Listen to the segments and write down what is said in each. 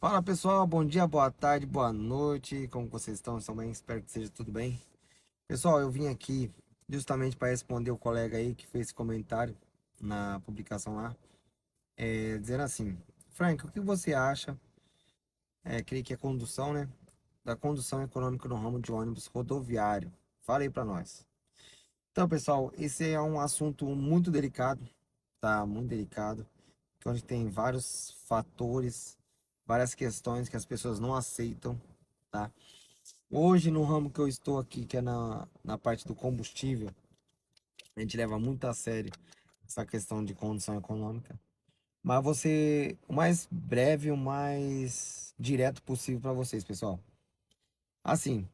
Fala pessoal, bom dia, boa tarde, boa noite. Como vocês estão? Estão bem? Espero que seja tudo bem. Pessoal, eu vim aqui justamente para responder o colega aí que fez esse comentário na publicação lá, dizendo assim: Frank, o que você acha? Creio que é condução, né? Da condução econômica no ramo de ônibus rodoviário. Fala aí para nós. Então, pessoal, esse é um assunto muito delicado, tá? Muito delicado, onde tem vários fatores, várias questões que as pessoas não aceitam, tá? Hoje, no ramo que eu estou aqui, que é na parte do combustível, a gente leva muito a sério essa questão de condição econômica. Mas você, o mais breve, o mais direto possível para vocês, pessoal. Assim,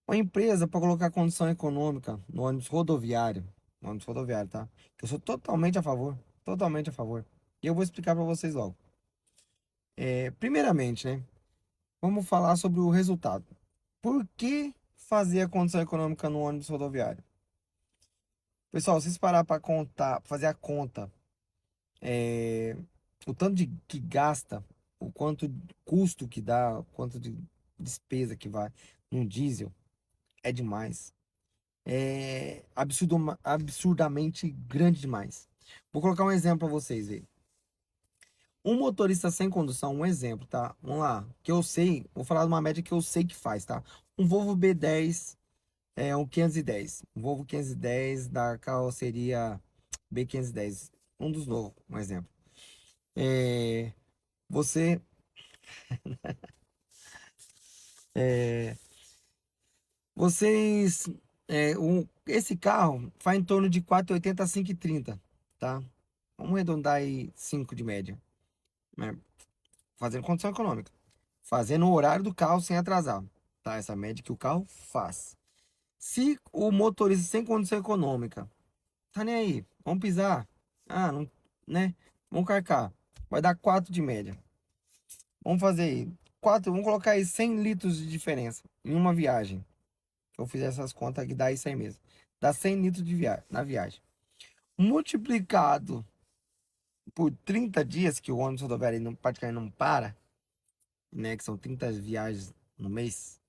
uma empresa para colocar condição econômica no ônibus rodoviário, tá? Que eu sou totalmente a favor. E eu vou explicar para vocês logo. Primeiramente, né? Vamos falar sobre o resultado. Por que fazer a condição econômica no ônibus rodoviário? Pessoal, se vocês parar para contar, fazer a conta, é, o tanto de que gasta, o quanto custo que dá, o quanto de despesa que vai num diesel, é demais. É absurdamente grande demais. Vou colocar um exemplo para vocês aí. Um motorista sem condução, um exemplo, tá? Vamos lá, que eu sei, vou falar de uma média que eu sei que faz, tá? Um Volvo B10 um 510. Um Volvo 510 da carroceria B510. Um dos novos, um exemplo. É, você, vocês, esse carro faz em torno de 4,80 a 5,30, tá? Vamos arredondar aí 5 de média, né? Fazendo condição econômica. Fazendo o horário do carro sem atrasar, tá? Essa média que o carro faz. Se o motorista sem condição econômica, tá nem aí, vamos pisar, não, né? Vamos carcar. Vai dar 4 de média. Vamos fazer aí. 4, vamos colocar aí 100 litros de diferença em uma viagem. Eu fiz essas contas que dá isso aí mesmo. Dá 100 litros de na viagem. Multiplicado por 30 dias, que o ônibus rodoviário não, praticamente não para, né? Que são 30 viagens no mês,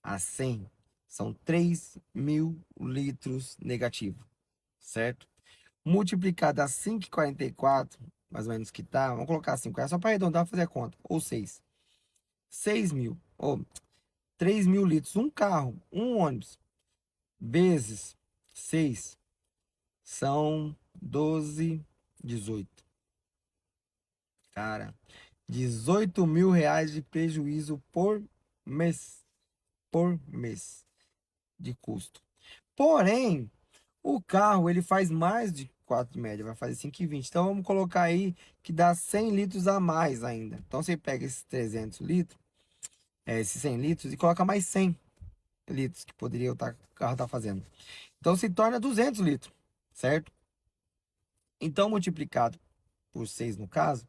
a 100, são 3.000 litros negativo, certo? Multiplicado a 5,44, mais ou menos que tá, vamos colocar 5, é só para arredondar fazer a conta, ou 6. 6.000, ou 3.000 litros, um carro, um ônibus, vezes 6, são 12, 18. Cara, R$ 18.000 de prejuízo mês, por mês de custo. Porém, o carro ele faz mais de 4 de média, vai fazer 5,20. Então vamos colocar aí que dá 100 litros a mais ainda. Então você pega esses 300 litros, esses 100 litros e coloca mais 100 litros que poderia o carro estar fazendo. Então se torna 200 litros, certo? Então multiplicado por 6 no caso,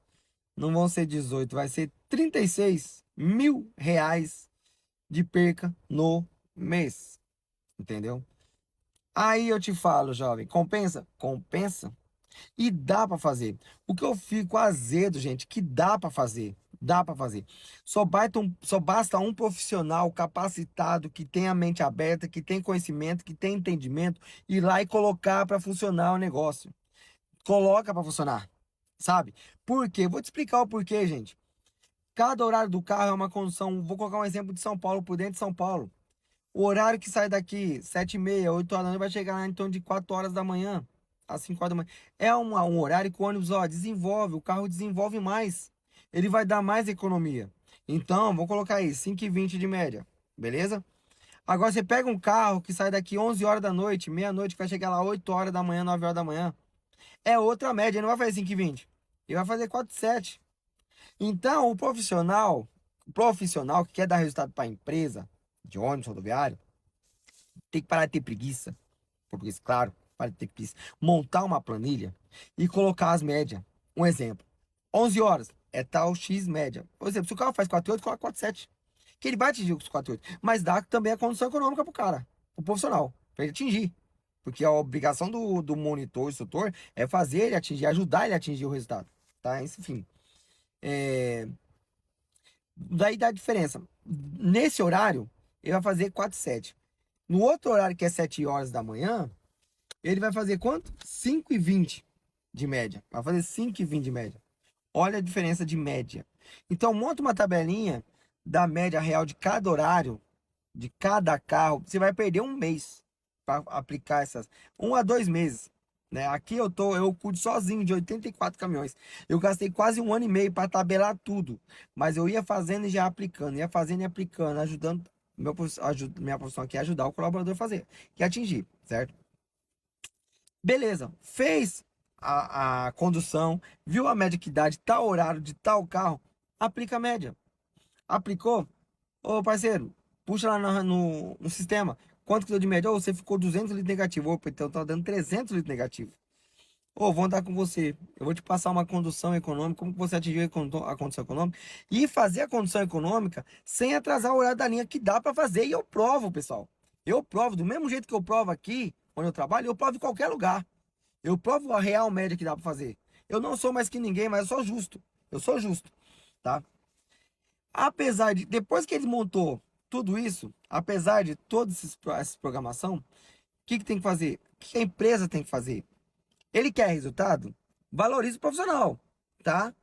não vão ser 18, vai ser R$ 36.000 de perca no mês, entendeu? Aí eu te falo, jovem, compensa? Compensa. E dá pra fazer. O que eu fico azedo, gente, que dá pra fazer. Dá pra fazer. Só basta um profissional capacitado, que tem a mente aberta, que tem conhecimento, que tem entendimento, ir lá e colocar pra funcionar o negócio. Coloca pra funcionar, sabe? Por quê? Vou te explicar o porquê, gente. Cada horário do carro é uma condição. Vou colocar um exemplo de São Paulo, por dentro de São Paulo. O horário que sai daqui, 7h30, 8 horas da noite, vai chegar lá em torno de 4 horas da manhã, às 5 horas da manhã. É um horário que o ônibus, ó, desenvolve, o carro desenvolve mais. Ele vai dar mais economia. Então, vou colocar aí, 5,20 de média, beleza? Agora você pega um carro que sai daqui 11 horas da noite, meia-noite, que vai chegar lá 8 horas da manhã, 9 horas da manhã. É outra média, ele não vai fazer 5,20. Ele vai fazer 4,7. Então, o profissional que quer dar resultado para a empresa de ônibus rodoviário, tem que parar de ter preguiça. Português, claro, parar de ter preguiça. Montar uma planilha e colocar as médias. Um exemplo. 11 horas é tal X média. Por exemplo, se o carro faz 4,8, coloca 4,7. Que ele vai atingir os 4,8. Mas dá também a condição econômica pro cara, pro profissional, para ele atingir. Porque a obrigação do monitor, instrutor, é fazer ele atingir, ajudar ele a atingir o resultado. Tá? Enfim. É... Daí dá a diferença. Nesse horário, ele vai fazer 4,7. No outro horário, que é 7 horas da manhã, ele vai fazer quanto? 5,20 de média. Vai fazer 5,20 de média. Olha a diferença de média. Então, monta uma tabelinha da média real de cada horário, de cada carro. Você vai perder um mês para aplicar essas. 1 a 2 meses. Né? Aqui eu cuido sozinho de 84 caminhões. Eu gastei quase 1 ano e meio para tabelar tudo. Mas eu ia fazendo e já aplicando, ia fazendo e aplicando, ajudando. Minha profissão aqui é ajudar o colaborador a fazer e atingir, certo? Beleza, fez a condução, viu a média que dá de tal horário, de tal carro, aplica a média. Aplicou? Ô parceiro, puxa lá no sistema. Quanto que deu de média? Ô, você ficou 200 litros negativo. Opa, então tá dando 300 litros negativo. Ô, vou andar com você. Eu vou te passar uma condução econômica, como que você atingiu a condução econômica. E fazer a condução econômica sem atrasar o horário da linha, que dá para fazer. E eu provo, pessoal. Eu provo, do mesmo jeito que eu provo aqui, onde eu trabalho, eu provo em qualquer lugar. Eu provo a real média que dá para fazer. Eu não sou mais que ninguém, mas eu sou justo. Eu sou justo, tá? Apesar de, depois que ele montou tudo isso, apesar de toda essa programação, o que tem que fazer? O que a empresa tem que fazer? Ele quer resultado? Valorize o profissional, tá?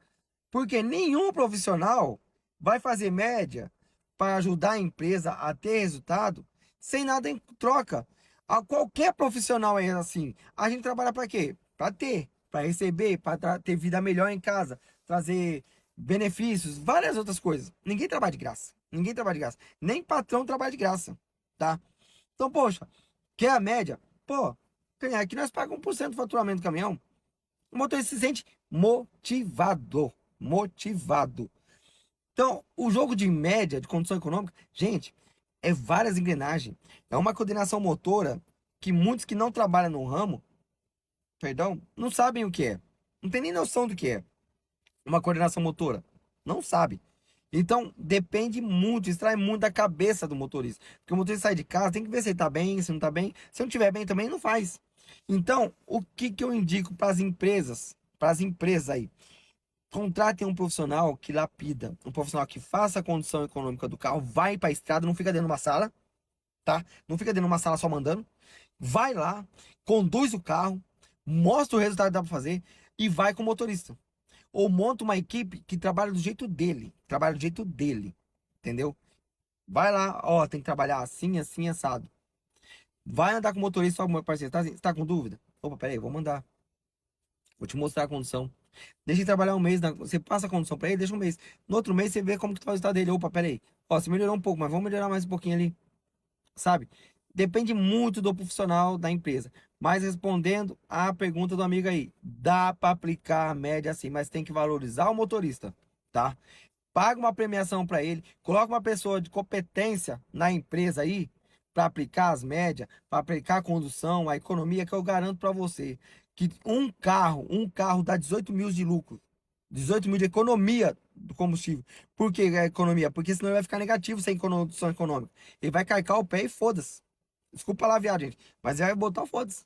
Porque nenhum profissional vai fazer média para ajudar a empresa a ter resultado sem nada em troca. A qualquer profissional é assim. A gente trabalha para quê? Para ter, para receber, para ter vida melhor em casa, trazer benefícios, várias outras coisas. Ninguém trabalha de graça. Ninguém trabalha de graça. Nem patrão trabalha de graça, tá? Então, poxa, quer a média? Pô, aqui nós pagamos 1% do faturamento do caminhão. O motorista se sente motivado. Motivado. Então, o jogo de média, de condição econômica, gente, é várias engrenagens. É uma coordenação motora que muitos que não trabalham no ramo, perdão, não sabem o que é. Não tem nem noção do que é uma coordenação motora. Não sabe. Então, depende muito, extrai muito da cabeça do motorista. Porque o motorista sai de casa, tem que ver se ele tá bem, se não tá bem. Se não tiver bem também, não faz. Então, o que eu indico para as empresas aí? Contratem um profissional que lapida, um profissional que faça a condição econômica do carro, vai para a estrada, não fica dentro de uma sala, tá? Não fica dentro de uma sala só mandando. Vai lá, conduz o carro, mostra o resultado que dá para fazer e vai com o motorista. Ou monta uma equipe que trabalha do jeito dele, entendeu? Vai lá, ó, tem que trabalhar assim, assim, assado. Vai andar com o motorista, ó, meu parceiro, tá com dúvida? Opa, peraí, vou mandar. Vou te mostrar a condição. Deixa ele trabalhar um mês, você passa a condição pra ele, deixa um mês. No outro mês você vê como que tá o resultado dele. Opa, peraí. Ó, você melhorou um pouco, mas vamos melhorar mais um pouquinho ali. Sabe? Depende muito do profissional da empresa. Mas respondendo a pergunta do amigo aí, dá para aplicar a média assim, mas tem que valorizar o motorista, tá? Paga uma premiação para ele, coloca uma pessoa de competência na empresa aí para aplicar as médias, para aplicar a condução, a economia, que eu garanto para você que um carro dá 18 mil de lucro, 18 mil de economia do combustível. Por que a economia? Porque senão ele vai ficar negativo sem condução econômica. Ele vai carcar o pé e foda-se. Desculpa lá, viado, gente, mas ele vai botar o foda-se.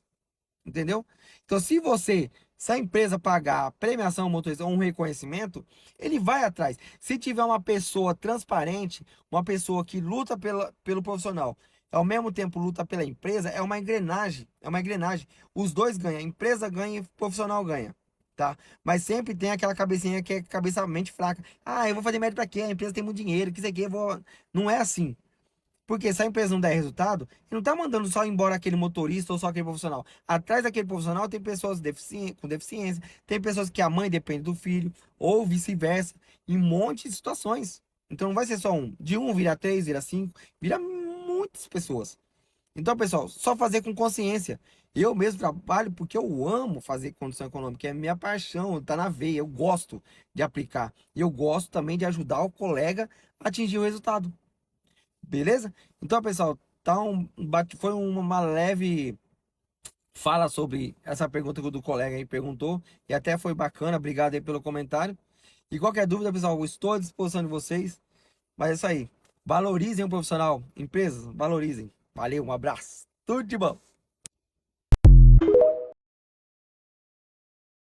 Entendeu? Então, se a empresa pagar a premiação ao motorista ou um reconhecimento, ele vai atrás. Se tiver uma pessoa transparente, uma pessoa que luta pelo profissional, ao mesmo tempo luta pela empresa, é uma engrenagem. É uma engrenagem. Os dois ganham, a empresa ganha e o profissional ganha. Tá? Mas sempre tem aquela cabecinha que é cabeça mente fraca. Ah, eu vou fazer médio pra quê? A empresa tem muito dinheiro, que sei que, eu vou. Não é assim. Porque se a empresa não der resultado, ele não está mandando só embora aquele motorista ou só aquele profissional. Atrás daquele profissional tem pessoas com deficiência, tem pessoas que a mãe depende do filho, ou vice-versa, em um monte de situações. Então não vai ser só um. De um vira três, vira cinco, vira muitas pessoas. Então, pessoal, só fazer com consciência. Eu mesmo trabalho porque eu amo fazer condição econômica, é minha paixão, tá na veia, eu gosto de aplicar. E eu gosto também de ajudar o colega a atingir o resultado. Beleza? Então, pessoal, foi uma leve fala sobre essa pergunta que o do colega aí perguntou. E até foi bacana. Obrigado aí pelo comentário. E qualquer dúvida, pessoal, eu estou à disposição de vocês. Mas é isso aí. Valorizem o profissional. Empresas, valorizem. Valeu, um abraço. Tudo de bom.